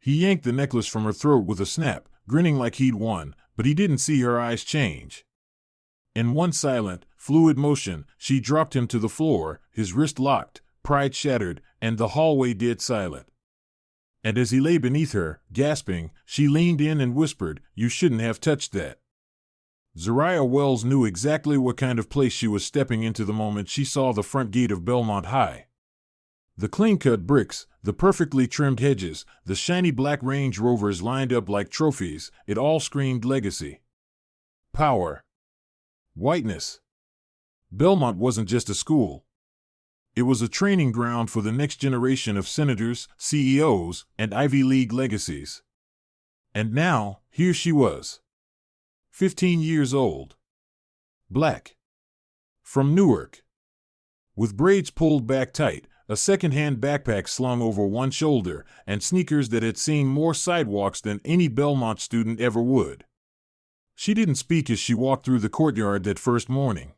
He yanked the necklace from her throat with a snap, grinning like he'd won, but he didn't see her eyes change. In one silent, fluid motion, she dropped him to the floor, his wrist locked, pride shattered, and the hallway dead silent. And as he lay beneath her, gasping, she leaned in and whispered, "You shouldn't have touched that." Zariah Wells knew exactly what kind of place she was stepping into the moment she saw the front gate of Belmont High. The clean-cut bricks, the perfectly trimmed hedges, the shiny black Range Rovers lined up like trophies, it all screamed legacy. Power. Whiteness. Belmont wasn't just a school. It was a training ground for the next generation of senators, CEOs, and Ivy League legacies. And now, here she was. 15 years old. Black. From Newark. With braids pulled back tight, a second-hand backpack slung over one shoulder, and sneakers that had seen more sidewalks than any Belmont student ever would. She didn't speak as she walked through the courtyard that first morning.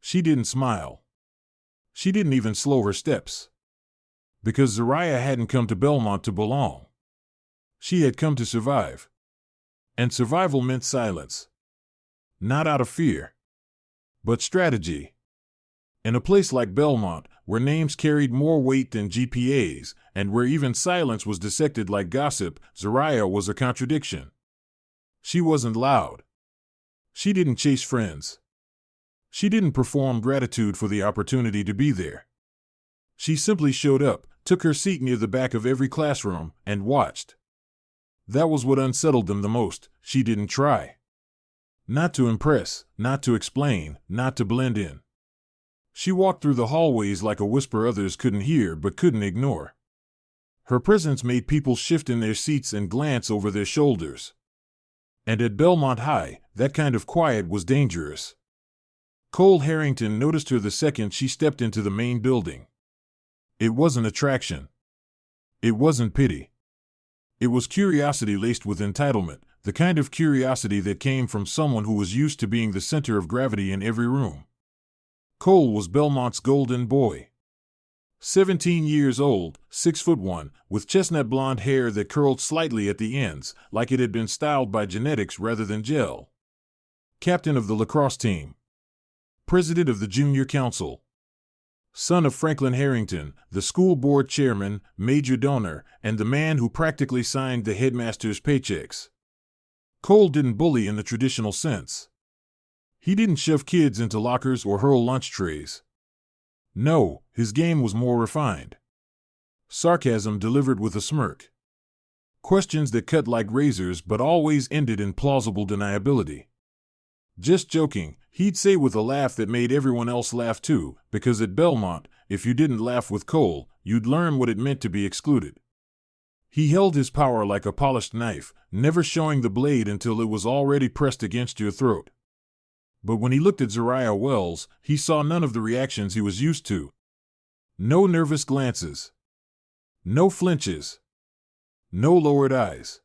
She didn't smile. She didn't even slow her steps. Because Zariah hadn't come to Belmont to belong. She had come to survive. And survival meant silence. Not out of fear, but strategy. In a place like Belmont, where names carried more weight than GPAs, and where even silence was dissected like gossip, Zariah was a contradiction. She wasn't loud. She didn't chase friends. She didn't perform gratitude for the opportunity to be there. She simply showed up, took her seat near the back of every classroom, and watched. That was what unsettled them the most. She didn't try. Not to impress, not to explain, not to blend in. She walked through the hallways like a whisper others couldn't hear but couldn't ignore. Her presence made people shift in their seats and glance over their shoulders. And at Belmont High, that kind of quiet was dangerous. Cole Harrington noticed her the second she stepped into the main building. It wasn't attraction. It wasn't pity. It was curiosity laced with entitlement, the kind of curiosity that came from someone who was used to being the center of gravity in every room. Cole was Belmont's golden boy. 17 years old, 6'1", with chestnut blonde hair that curled slightly at the ends, like it had been styled by genetics rather than gel. Captain of the lacrosse team. President of the junior council. Son of Franklin Harrington, the school board chairman, major donor, and the man who practically signed the headmaster's paychecks. Cole didn't bully in the traditional sense. He didn't shove kids into lockers or hurl lunch trays. No, his game was more refined. Sarcasm delivered with a smirk. Questions that cut like razors but always ended in plausible deniability. Just joking, he'd say with a laugh that made everyone else laugh too, because at Belmont, if you didn't laugh with Cole, you'd learn what it meant to be excluded. He held his power like a polished knife, never showing the blade until it was already pressed against your throat. But when he looked at Zariah Wells, he saw none of the reactions he was used to. No nervous glances. No flinches. No lowered eyes.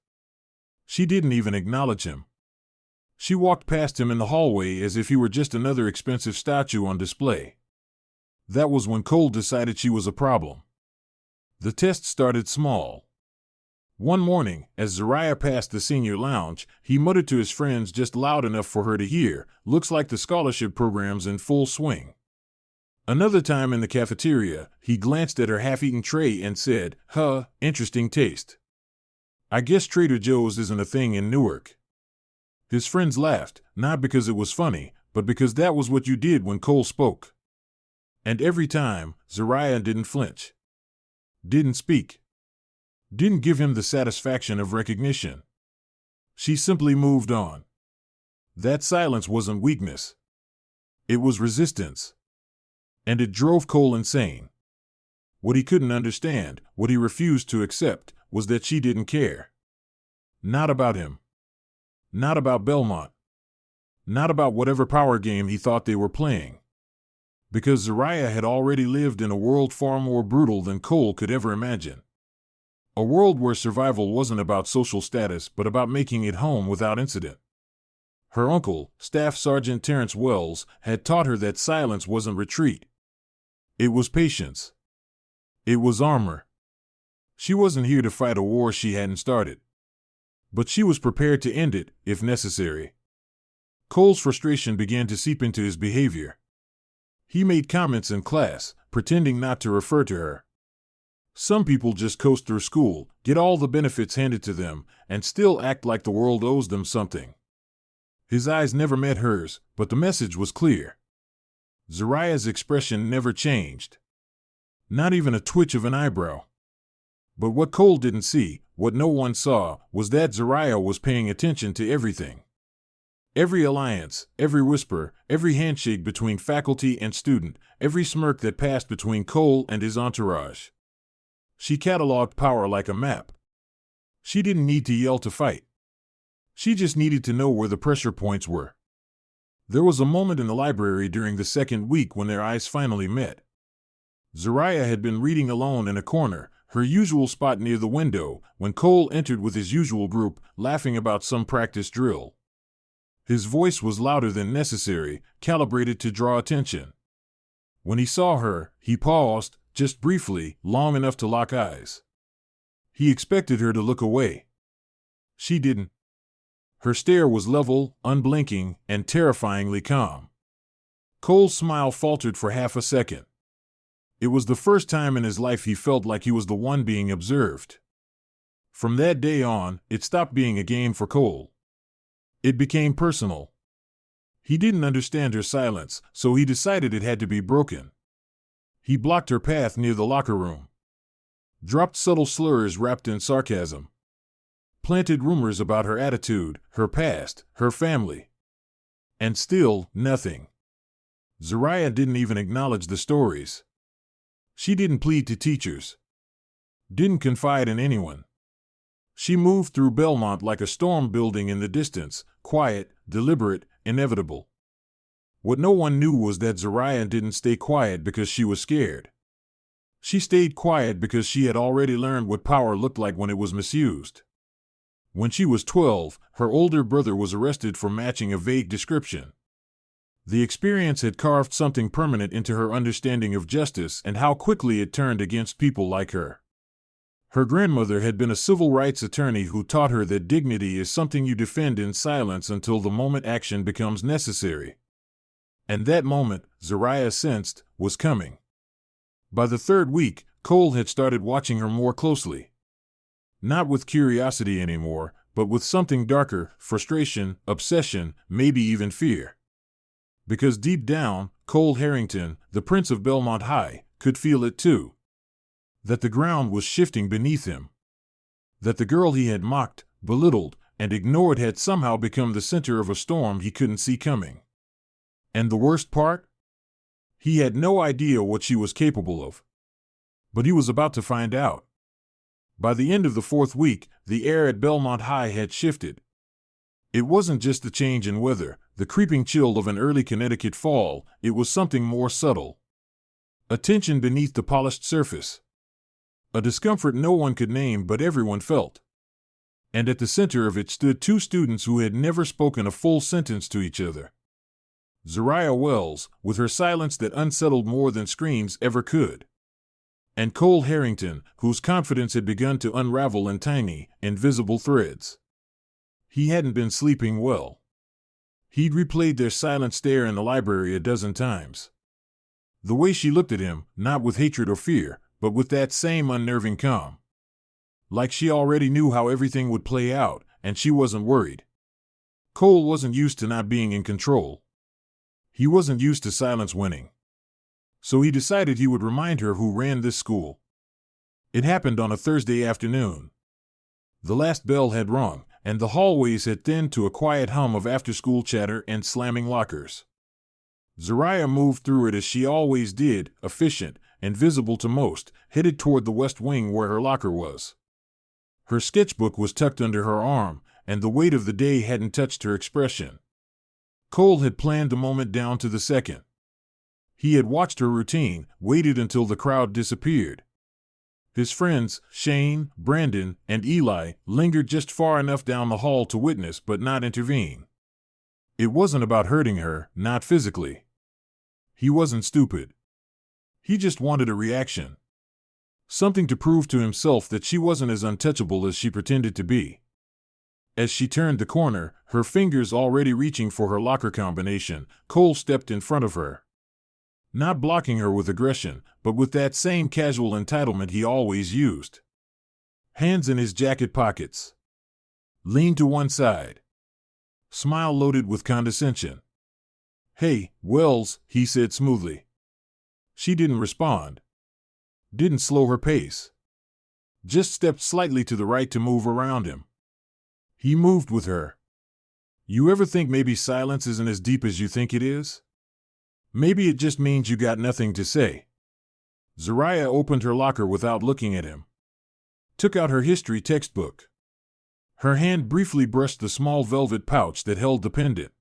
She didn't even acknowledge him. She walked past him in the hallway as if he were just another expensive statue on display. That was when Cole decided she was a problem. The test started small. One morning, as Zariah passed the senior lounge, he muttered to his friends just loud enough for her to hear, "Looks like the scholarship program's in full swing." Another time in the cafeteria, he glanced at her half-eaten tray and said, "Huh, interesting taste. I guess Trader Joe's isn't a thing in Newark." His friends laughed, not because it was funny, but because that was what you did when Cole spoke. And every time, Zariah didn't flinch. Didn't speak. Didn't give him the satisfaction of recognition. She simply moved on. That silence wasn't weakness. It was resistance. And it drove Cole insane. What he couldn't understand, what he refused to accept, was that she didn't care. Not about him. Not about Belmont. Not about whatever power game he thought they were playing. Because Zariah had already lived in a world far more brutal than Cole could ever imagine. A world where survival wasn't about social status but about making it home without incident. Her uncle, Staff Sergeant Terrence Wells, had taught her that silence wasn't retreat. It was patience. It was armor. She wasn't here to fight a war she hadn't started. But she was prepared to end it, if necessary. Cole's frustration began to seep into his behavior. He made comments in class, pretending not to refer to her. Some people just coast through school, get all the benefits handed to them, and still act like the world owes them something. His eyes never met hers, but the message was clear. Zariah's expression never changed. Not even a twitch of an eyebrow. But what Cole didn't see, what no one saw, was that Zariah was paying attention to everything. Every alliance, every whisper, every handshake between faculty and student, every smirk that passed between Cole and his entourage. She cataloged power like a map. She didn't need to yell to fight. She just needed to know where the pressure points were. There was a moment in the library during the second week when their eyes finally met. Zariah had been reading alone in a corner, her usual spot near the window, when Cole entered with his usual group, laughing about some practice drill. His voice was louder than necessary, calibrated to draw attention. When he saw her, he paused, just briefly, long enough to lock eyes. He expected her to look away. She didn't. Her stare was level, unblinking, and terrifyingly calm. Cole's smile faltered for half a second. It was the first time in his life he felt like he was the one being observed. From that day on, it stopped being a game for Cole. It became personal. He didn't understand her silence, so he decided it had to be broken. He blocked her path near the locker room. Dropped subtle slurs wrapped in sarcasm. Planted rumors about her attitude, her past, her family. And still, nothing. Zariah didn't even acknowledge the stories. She didn't plead to teachers. Didn't confide in anyone. She moved through Belmont like a storm building in the distance, quiet, deliberate, inevitable. What no one knew was that Zariah didn't stay quiet because she was scared. She stayed quiet because she had already learned what power looked like when it was misused. When she was 12, her older brother was arrested for matching a vague description. The experience had carved something permanent into her understanding of justice and how quickly it turned against people like her. Her grandmother had been a civil rights attorney who taught her that dignity is something you defend in silence until the moment action becomes necessary. And that moment, Zariah sensed, was coming. By the third week, Cole had started watching her more closely. Not with curiosity anymore, but with something darker, frustration, obsession, maybe even fear. Because deep down, Cole Harrington, the prince of Belmont High, could feel it too. That the ground was shifting beneath him. That the girl he had mocked, belittled, and ignored had somehow become the center of a storm he couldn't see coming. And the worst part? He had no idea what she was capable of. But he was about to find out. By the end of the fourth week, the air at Belmont High had shifted. It wasn't just the change in weather, the creeping chill of an early Connecticut fall, it was something more subtle. A tension beneath the polished surface. A discomfort no one could name but everyone felt. And at the center of it stood two students who had never spoken a full sentence to each other. Zariah Wells, with her silence that unsettled more than screams ever could. And Cole Harrington, whose confidence had begun to unravel in tiny, invisible threads. He hadn't been sleeping well. He'd replayed their silent stare in the library a dozen times. The way she looked at him, not with hatred or fear, but with that same unnerving calm. Like she already knew how everything would play out, and she wasn't worried. Cole wasn't used to not being in control. He wasn't used to silence winning. So he decided he would remind her who ran this school. It happened on a Thursday afternoon. The last bell had rung, and the hallways had thinned to a quiet hum of after-school chatter and slamming lockers. Zariah moved through it as she always did, efficient, invisible to most, headed toward the west wing where her locker was. Her sketchbook was tucked under her arm, and the weight of the day hadn't touched her expression. Cole had planned the moment down to the second. He had watched her routine, waited until the crowd disappeared. His friends, Shane, Brandon, and Eli, lingered just far enough down the hall to witness but not intervene. It wasn't about hurting her, not physically. He wasn't stupid. He just wanted a reaction. Something to prove to himself that she wasn't as untouchable as she pretended to be. As she turned the corner, her fingers already reaching for her locker combination, Cole stepped in front of her. Not blocking her with aggression, but with that same casual entitlement he always used. Hands in his jacket pockets. Leaned to one side. Smile loaded with condescension. "Hey, Wells," he said smoothly. She didn't respond. Didn't slow her pace. Just stepped slightly to the right to move around him. He moved with her. "You ever think maybe silence isn't as deep as you think it is? Maybe it just means you got nothing to say." Zariah opened her locker without looking at him. Took out her history textbook. Her hand briefly brushed the small velvet pouch that held the pendant.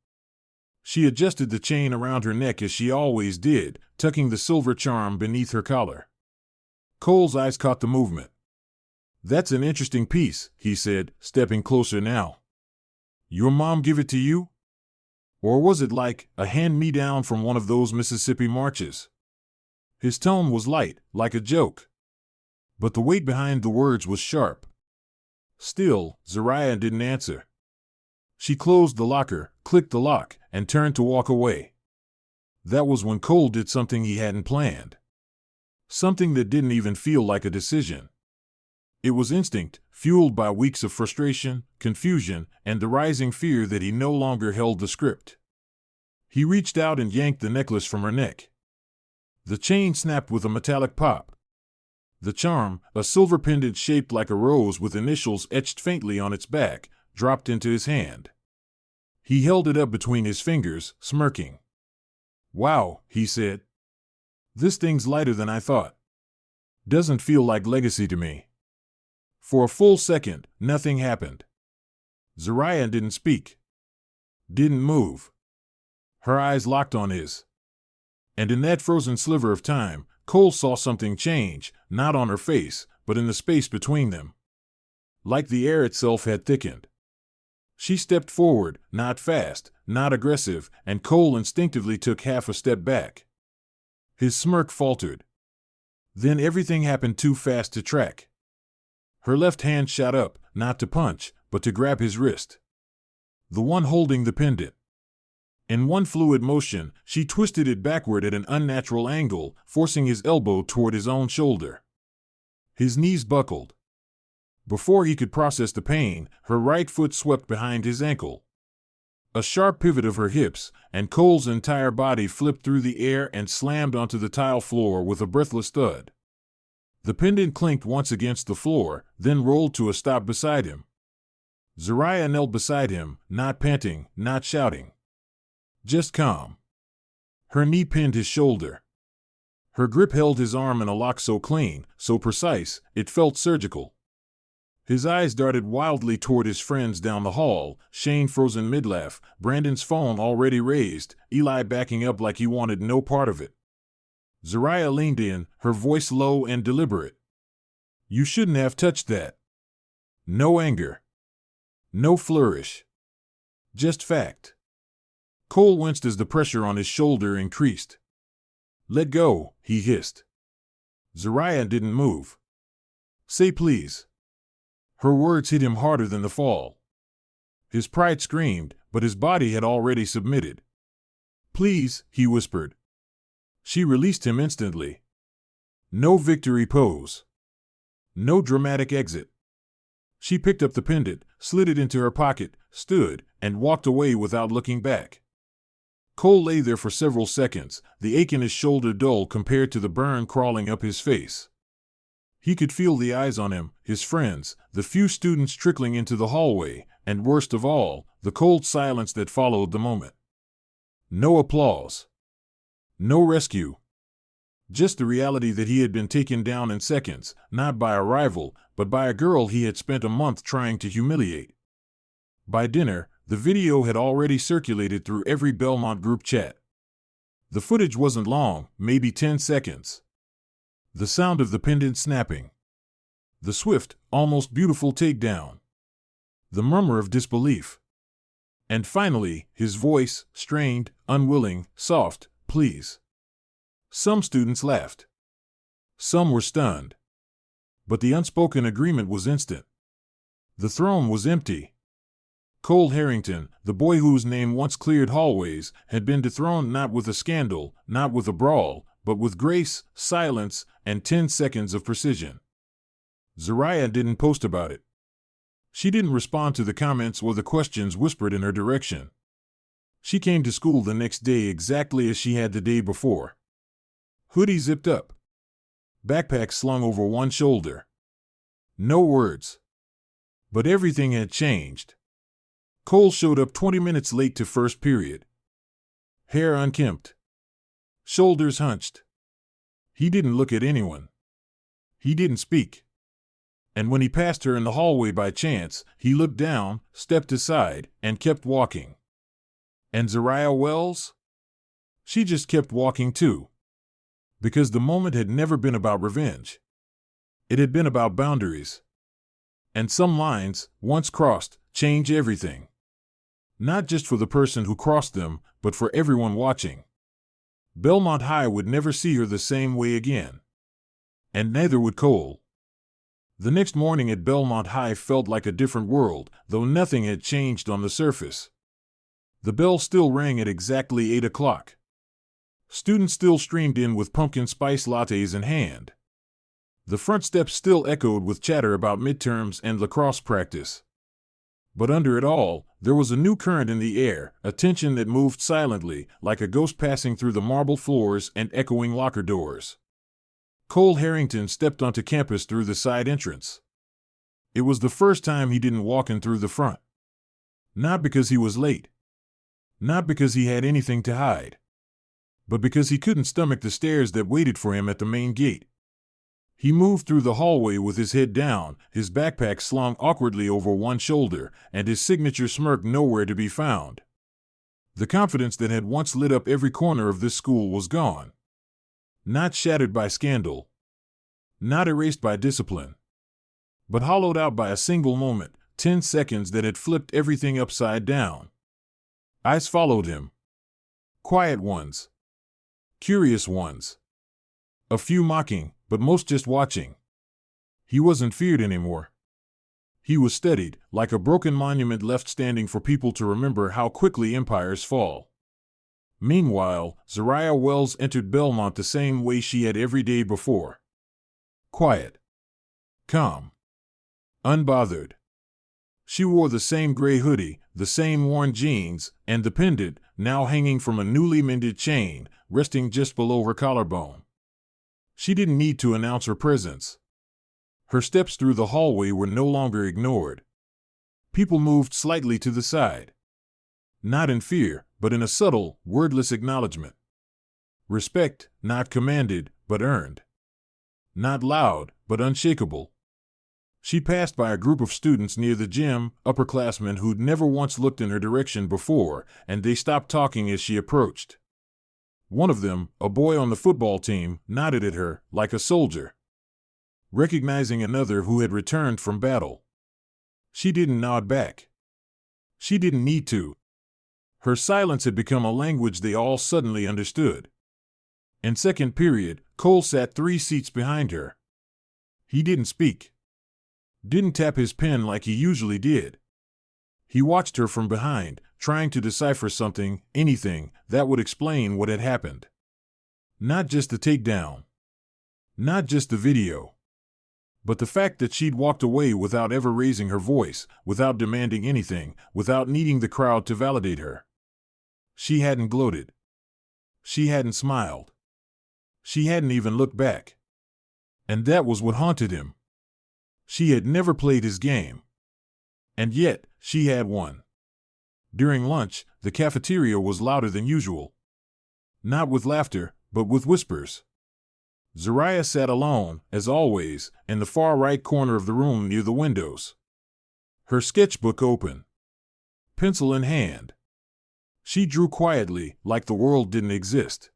She adjusted the chain around her neck as she always did, tucking the silver charm beneath her collar. Cole's eyes caught the movement. "That's an interesting piece," he said, stepping closer now. "Your mom give it to you? Or was it like a hand-me-down from one of those Mississippi marches?" His tone was light, like a joke. But the weight behind the words was sharp. Still, Zariah didn't answer. She closed the locker, clicked the lock, and turned to walk away. That was when Cole did something he hadn't planned. Something that didn't even feel like a decision. It was instinct, fueled by weeks of frustration, confusion, and the rising fear that he no longer held the script. He reached out and yanked the necklace from her neck. The chain snapped with a metallic pop. The charm, a silver pendant shaped like a rose with initials etched faintly on its back, dropped into his hand. He held it up between his fingers, smirking. "Wow," he said. "This thing's lighter than I thought. Doesn't feel like legacy to me." For a full second, nothing happened. Zariah didn't speak. Didn't move. Her eyes locked on his. And in that frozen sliver of time, Cole saw something change, not on her face, but in the space between them. Like the air itself had thickened. She stepped forward, not fast, not aggressive, and Cole instinctively took half a step back. His smirk faltered. Then everything happened too fast to track. Her left hand shot up, not to punch, but to grab his wrist. The one holding the pendant. In one fluid motion, she twisted it backward at an unnatural angle, forcing his elbow toward his own shoulder. His knees buckled. Before he could process the pain, her right foot swept behind his ankle. A sharp pivot of her hips, and Cole's entire body flipped through the air and slammed onto the tile floor with a breathless thud. The pendant clinked once against the floor, then rolled to a stop beside him. Zariah knelt beside him, not panting, not shouting. Just calm. Her knee pinned his shoulder. Her grip held his arm in a lock so clean, so precise, it felt surgical. His eyes darted wildly toward his friends down the hall, Shane frozen mid-laugh, Brandon's phone already raised, Eli backing up like he wanted no part of it. Zariah leaned in, her voice low and deliberate. "You shouldn't have touched that." No anger. No flourish. Just fact. Cole winced as the pressure on his shoulder increased. "Let go," he hissed. Zariah didn't move. "Say please." Her words hit him harder than the fall. His pride screamed, but his body had already submitted. "Please," he whispered. She released him instantly. No victory pose. No dramatic exit. She picked up the pendant, slid it into her pocket, stood, and walked away without looking back. Cole lay there for several seconds, the ache in his shoulder dull compared to the burn crawling up his face. He could feel the eyes on him, his friends, the few students trickling into the hallway, and worst of all, the cold silence that followed the moment. No applause. No rescue. Just the reality that he had been taken down in seconds, not by a rival, but by a girl he had spent a month trying to humiliate. By dinner, the video had already circulated through every Belmont group chat. The footage wasn't long, maybe 10 seconds. The sound of the pendant snapping. The swift, almost beautiful takedown. The murmur of disbelief. And finally, his voice, strained, unwilling, soft, "Please." Some students laughed. Some were stunned. But the unspoken agreement was instant. The throne was empty. Cole Harrington, the boy whose name once cleared hallways, had been dethroned not with a scandal, not with a brawl, but with grace, silence, and 10 seconds of precision. Zariah didn't post about it. She didn't respond to the comments or the questions whispered in her direction. She came to school the next day exactly as she had the day before. Hoodie zipped up. Backpack slung over one shoulder. No words. But everything had changed. Cole showed up 20 minutes late to first period. Hair unkempt. Shoulders hunched. He didn't look at anyone. He didn't speak. And when he passed her in the hallway by chance, he looked down, stepped aside, and kept walking. And Zariah Wells? She just kept walking too. Because the moment had never been about revenge. It had been about boundaries. And some lines, once crossed, change everything. Not just for the person who crossed them, but for everyone watching. Belmont High would never see her the same way again. And neither would Cole. The next morning at Belmont High felt like a different world, though nothing had changed on the surface. The bell still rang at exactly 8 o'clock. Students still streamed in with pumpkin spice lattes in hand. The front steps still echoed with chatter about midterms and lacrosse practice. But under it all, there was a new current in the air, a tension that moved silently, like a ghost passing through the marble floors and echoing locker doors. Cole Harrington stepped onto campus through the side entrance. It was the first time he didn't walk in through the front. Not because he was late. Not because he had anything to hide. But because he couldn't stomach the stares that waited for him at the main gate. He moved through the hallway with his head down, his backpack slung awkwardly over one shoulder, and his signature smirk nowhere to be found. The confidence that had once lit up every corner of this school was gone. Not shattered by scandal. Not erased by discipline. But hollowed out by a single moment, 10 seconds that had flipped everything upside down. Eyes followed him. Quiet ones. Curious ones. A few mocking, but most just watching. He wasn't feared anymore. He was studied, like a broken monument left standing for people to remember how quickly empires fall. Meanwhile, Zariah Wells entered Belmont the same way she had every day before. Quiet. Calm. Unbothered. She wore the same gray hoodie, the same worn jeans, and the pendant, now hanging from a newly mended chain, resting just below her collarbone. She didn't need to announce her presence. Her steps through the hallway were no longer ignored. People moved slightly to the side. Not in fear, but in a subtle, wordless acknowledgement. Respect, not commanded, but earned. Not loud, but unshakable. She passed by a group of students near the gym, upperclassmen who'd never once looked in her direction before, and they stopped talking as she approached. One of them, a boy on the football team, nodded at her, like a soldier. Recognizing another who had returned from battle. She didn't nod back. She didn't need to. Her silence had become a language they all suddenly understood. In second period, Cole sat 3 seats behind her. He didn't speak. Didn't tap his pen like he usually did. He watched her from behind, trying to decipher something, anything, that would explain what had happened. Not just the takedown. Not just the video. But the fact that she'd walked away without ever raising her voice, without demanding anything, without needing the crowd to validate her. She hadn't gloated. She hadn't smiled. She hadn't even looked back. And that was what haunted him. She had never played his game. And yet, she had won. During lunch, the cafeteria was louder than usual. Not with laughter, but with whispers. Zariah sat alone, as always, in the far right corner of the room near the windows. Her sketchbook open. Pencil in hand. She drew quietly, like the world didn't exist.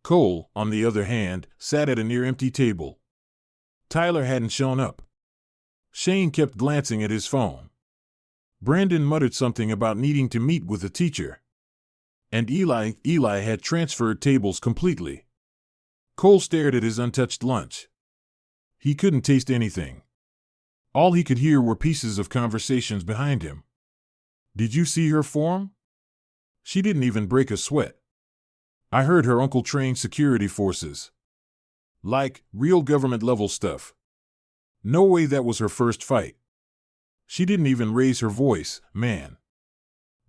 Cole, on the other hand, sat at a near-empty table. Tyler hadn't shown up. Shane kept glancing at his phone. Brandon muttered something about needing to meet with a teacher. And Eli had transferred tables completely. Cole stared at his untouched lunch. He couldn't taste anything. All he could hear were pieces of conversations behind him. Did you see her form? She didn't even break a sweat. I heard her uncle trained security forces. Like, real government-level stuff. No way that was her first fight. She didn't even raise her voice, man.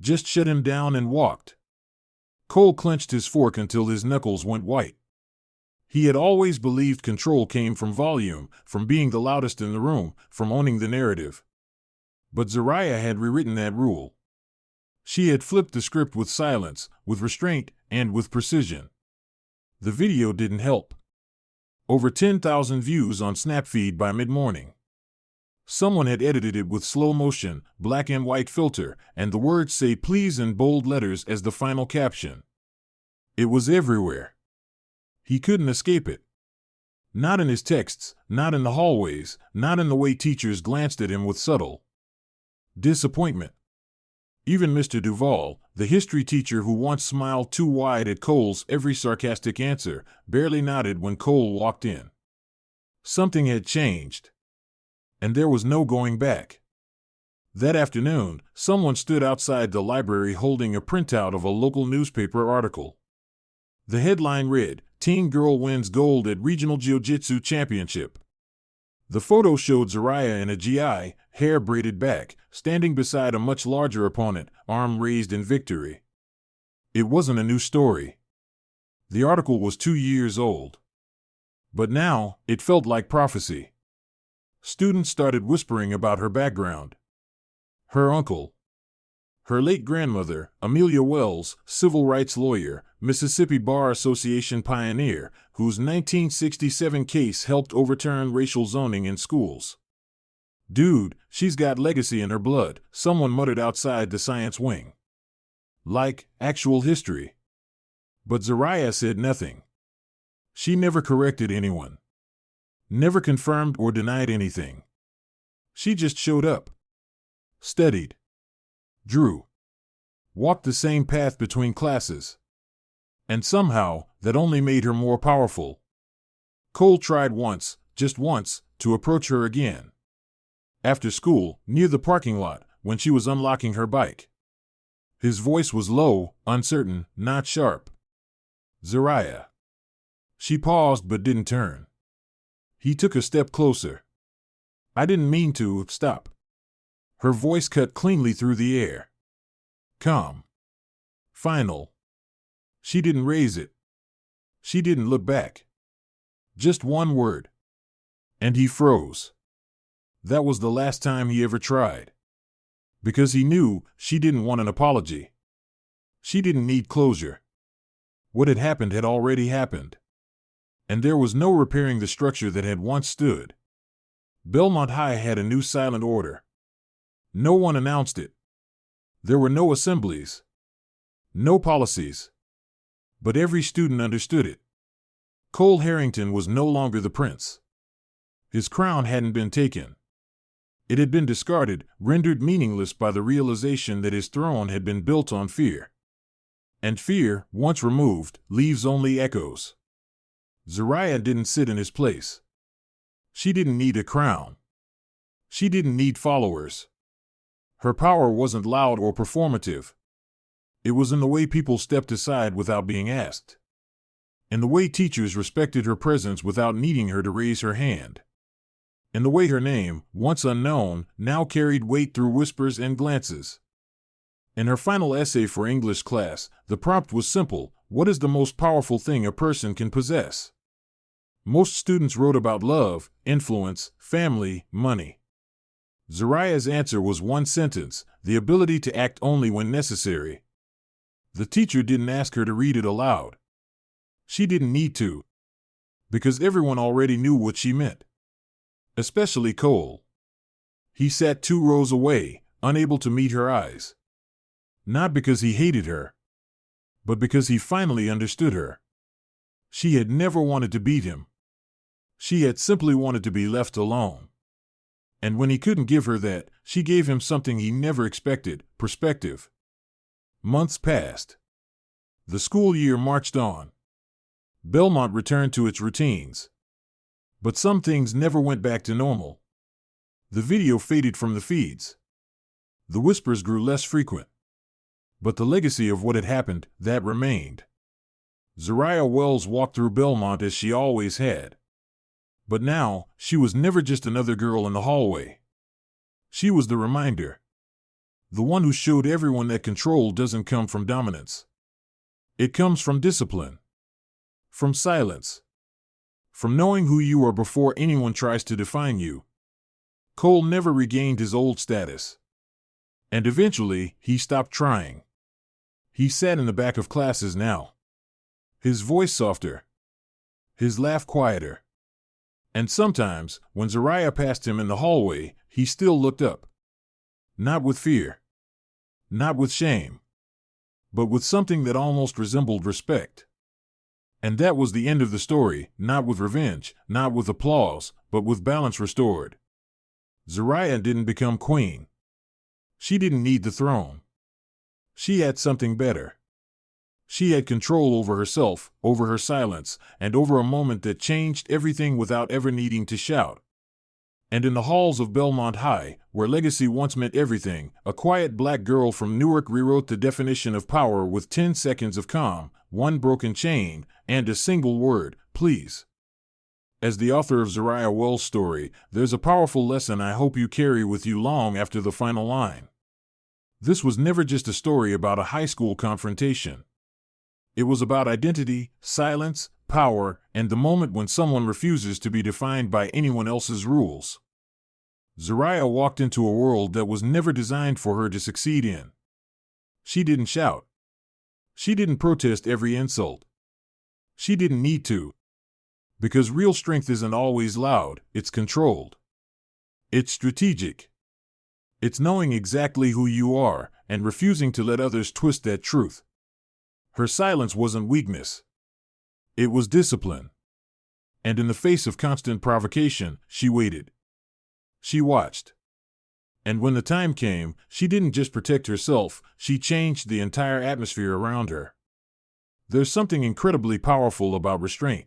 Just shut him down and walked. Cole clenched his fork until his knuckles went white. He had always believed control came from volume, from being the loudest in the room, from owning the narrative. But Zariah had rewritten that rule. She had flipped the script with silence, with restraint, and with precision. The video didn't help. Over 10,000 views on Snapfeed by mid-morning. Someone had edited it with slow motion, black and white filter, and the words say please in bold letters as the final caption. It was everywhere. He couldn't escape it. Not in his texts, not in the hallways, not in the way teachers glanced at him with subtle disappointment. Even Mr. Duval, the history teacher who once smiled too wide at Cole's every sarcastic answer, barely nodded when Cole walked in. Something had changed. And there was no going back. That afternoon, someone stood outside the library holding a printout of a local newspaper article. The headline read, "Teen Girl Wins Gold at Regional Jiu-Jitsu Championship." The photo showed Zariah in a GI, hair braided back, standing beside a much larger opponent, arm raised in victory. It wasn't a new story. The article was 2 years old. But now, it felt like prophecy. Students started whispering about her background. Her uncle. Her late grandmother, Amelia Wells, civil rights lawyer, Mississippi Bar Association pioneer, whose 1967 case helped overturn racial zoning in schools. Dude, she's got legacy in her blood, someone muttered outside the science wing. Like, actual history. But Zariah said nothing. She never corrected anyone. Never confirmed or denied anything. She just showed up. Studied. Drew. Walked the same path between classes. And somehow, that only made her more powerful. Cole tried once, just once, to approach her again. After school, near the parking lot, when she was unlocking her bike. His voice was low, uncertain, not sharp. Zariah. She paused but didn't turn. He took a step closer. I didn't mean to, stop. Her voice cut cleanly through the air. Calm. Final. She didn't raise it. She didn't look back. Just one word. And he froze. That was the last time he ever tried. Because he knew she didn't want an apology. She didn't need closure. What had already happened. And there was no repairing the structure that had once stood. Belmont High had a new silent order. No one announced it. There were no assemblies. No policies. But every student understood it. Cole Harrington was no longer the prince. His crown hadn't been taken. It had been discarded, rendered meaningless by the realization that his throne had been built on fear. And fear, once removed, leaves only echoes. Zariah didn't sit in his place. She didn't need a crown. She didn't need followers. Her power wasn't loud or performative. It was in the way people stepped aside without being asked. In the way teachers respected her presence without needing her to raise her hand. In the way her name, once unknown, now carried weight through whispers and glances. In her final essay for English class, the prompt was simple: what is the most powerful thing a person can possess? Most students wrote about love, influence, family, money. Zariah's answer was one sentence: the ability to act only when necessary. The teacher didn't ask her to read it aloud. She didn't need to. Because everyone already knew what she meant. Especially Cole. He sat 2 rows away, unable to meet her eyes. Not because he hated her, but because he finally understood her. She had never wanted to beat him. She had simply wanted to be left alone. And when he couldn't give her that, she gave him something he never expected: perspective. Months passed. The school year marched on. Belmont returned to its routines. But some things never went back to normal. The video faded from the feeds. The whispers grew less frequent. But the legacy of what had happened, that remained. Zariah Wells walked through Belmont as she always had. But now, she was never just another girl in the hallway. She was the reminder. The one who showed everyone that control doesn't come from dominance. It comes from discipline. From silence. From knowing who you are before anyone tries to define you. Cole never regained his old status. And eventually, he stopped trying. He sat in the back of classes now. His voice softer. His laugh quieter. And sometimes, when Zariah passed him in the hallway, he still looked up. Not with fear. Not with shame. But with something that almost resembled respect. And that was the end of the story, not with revenge, not with applause, but with balance restored. Zariah didn't become queen. She didn't need the throne. She had something better. She had control over herself, over her silence, and over a moment that changed everything without ever needing to shout. And in the halls of Belmont High, where legacy once meant everything, a quiet black girl from Newark rewrote the definition of power with 10 seconds of calm, one broken chain, and a single word, please. As the author of Zariah Wells' story, there's a powerful lesson I hope you carry with you long after the final line. This was never just a story about a high school confrontation. It was about identity, silence, power, and the moment when someone refuses to be defined by anyone else's rules. Zariah walked into a world that was never designed for her to succeed in. She didn't shout. She didn't protest every insult. She didn't need to. Because real strength isn't always loud, it's controlled. It's strategic. It's knowing exactly who you are and refusing to let others twist that truth. Her silence wasn't weakness. It was discipline. And in the face of constant provocation, she waited. She watched. And when the time came, she didn't just protect herself, she changed the entire atmosphere around her. There's something incredibly powerful about restraint.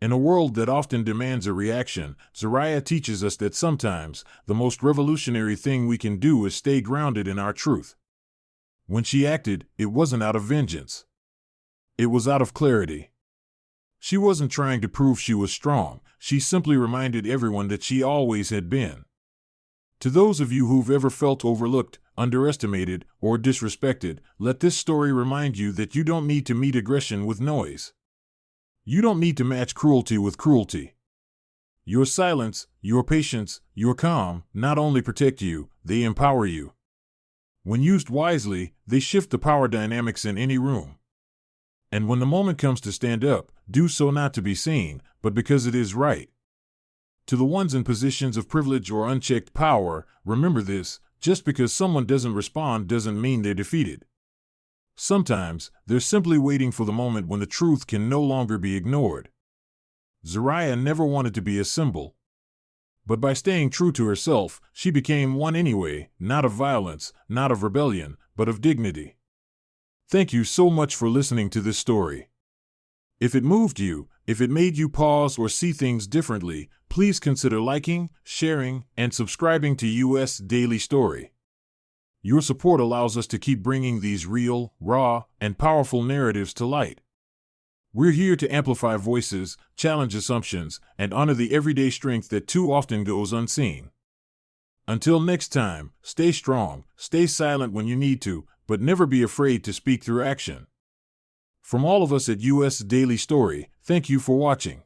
In a world that often demands a reaction, Zariah teaches us that sometimes the most revolutionary thing we can do is stay grounded in our truth. When she acted, it wasn't out of vengeance. It was out of clarity. She wasn't trying to prove she was strong, she simply reminded everyone that she always had been. To those of you who've ever felt overlooked, underestimated, or disrespected, let this story remind you that you don't need to meet aggression with noise. You don't need to match cruelty with cruelty. Your silence, your patience, your calm not only protect you, they empower you. When used wisely, they shift the power dynamics in any room. And when the moment comes to stand up, do so not to be seen, but because it is right. To the ones in positions of privilege or unchecked power, remember this: just because someone doesn't respond doesn't mean they're defeated. Sometimes, they're simply waiting for the moment when the truth can no longer be ignored. Zariah never wanted to be a symbol. But by staying true to herself, she became one anyway, not of violence, not of rebellion, but of dignity. Thank you so much for listening to this story. If it moved you, if it made you pause or see things differently, please consider liking, sharing, and subscribing to US Daily Story. Your support allows us to keep bringing these real, raw, and powerful narratives to light. We're here to amplify voices, challenge assumptions, and honor the everyday strength that too often goes unseen. Until next time, stay strong, stay silent when you need to, but never be afraid to speak through action. From all of us at US Daily Story, thank you for watching.